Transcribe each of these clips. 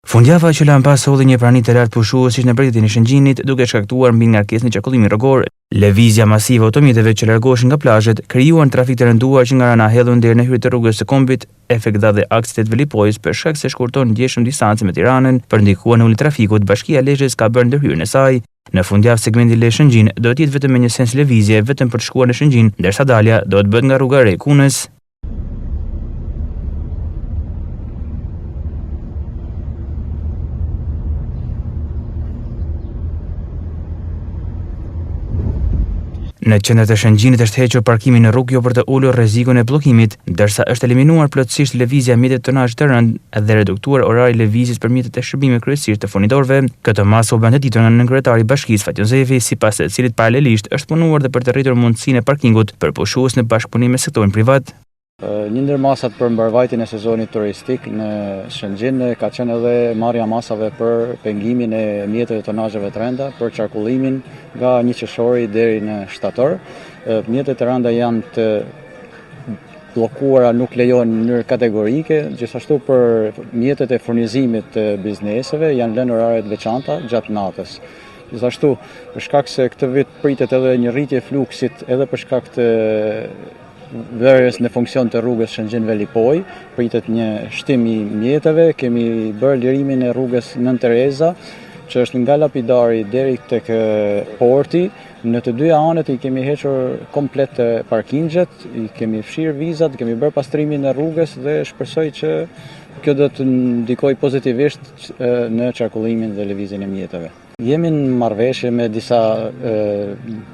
Fundjava që lan pas solli një prani të lartë pushuesish në bregdetin e Shëngjinit, duke shkaktuar mbi ngarkesën e qarkullimit rrugor. Lëvizja masive automjeteve që largoheshin nga plazhet krijuan trafik të rënduar që nga Rana Hellun deri në hyrje të rrugës së Kombit, efekt dha dhe aksi të Velipojës për shkak se shkurton ndjeshëm distancën me Tiranën, për ndikuar në ulje trafikut, Bashkia e Lezhës ka bërë ndërhyrjen e saj. Në fundjavë segmenti Lezhë-Shëngjin do të jetë vetëm me një sens lëvizje vetëm për të shkuar në Shëngjin, ndërsa dalja do të bëhet nga rruga e Re-Kunës. Në qendër të Shëngjinit është hequr parkimi në rrugë jo për të ulur rrezikun e bllokimit, ndërsa është eliminuar plotësisht lëvizja mjetet tonazh të rënd dhe reduktuar orari lëvizjes për mjetet e shërbimeve kryesisht të furnidorëve. Këtë masë u bën ditur nga nënkryetari i Bashkisë Fatjon Zefi, sipas të cilit paralelisht është punuar dhe për të rritur mundësinë e parkingut për pushues në bashkëpunim me sektorin privat. Një ndër masat për mbarvajtjen e sezonit turistik në Shëngjin ka qenë edhe marrja masave për pengimin e mjeteve tonazheve të rënda për qarkullimin nga 1 qershori deri në shtator. Mjetet e rënda janë të bllokuara, nuk lejohen në mënyrë kategorike, gjithashtu për mjetet e furnizimit të bizneseve janë lënë orare të veçanta gjatë natës. Gjithashtu, për shkak se këtë vit pritet edhe një rritje fluksit edhe për shkak të vërjes në funksion të rrugës Shëngjin-Velipoj, pritet një shtim i mjeteve, kemi bërë lirimin e rrugës Nën Tereza, që është nga Lapidari deri tek porti. Në të dyja anët i kemi hequr komplet parkingjet, i kemi fshirë vizat, kemi bërë pastrimin e rrugës dhe shpresoj që kjo do të ndikojë pozitivisht në qarkullimin dhe lëvizjen e mjeteve. Jemi në marrëveshje me disa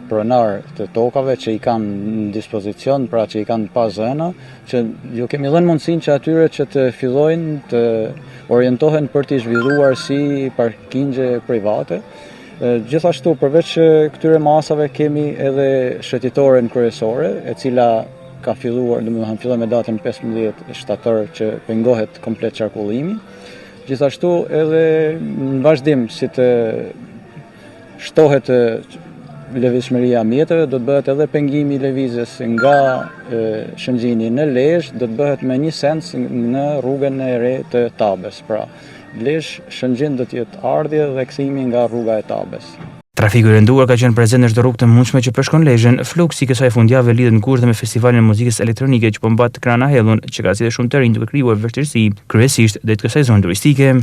pronar të tokave që i kanë në dispozicion, pra që i kanë pas zëna, që ju kemi dhënë mundësinë që atyre që të fillojnë të orientohen për të zhvilluar si parkingje private. Gjithashtu, përveç këtyre masave kemi edhe shëtitoren kryesore, e cila ka filluar, domethënë fillon me datën 15 shtator që pengohet komplet qarkullimi. Gjithashtu edhe në vazhdim si të shtohet lëvizshmëria e mjeteve, do të bëhet edhe pengimi i lëvizjes nga Shëngjini në Lezhë, do të bëhet me një sens në rrugën e re të Tabes. Pra, Lezhë-Shëngjin do të jetë ardhje dhe kthimi nga rruga e Tabes. Trafiku i rënduar ka qenë prezent në çdo rrugë të mundshme që përshkon Lezhën. Fluksi i kësaj fundjavë lidhet ngushtë me festivalin e muzikës elektronike që po mbat Rana Hellun, që ka zgjedhur shumë të rinj duke krijuar vështirësi, kryesisht drejt kësaj zone turistike.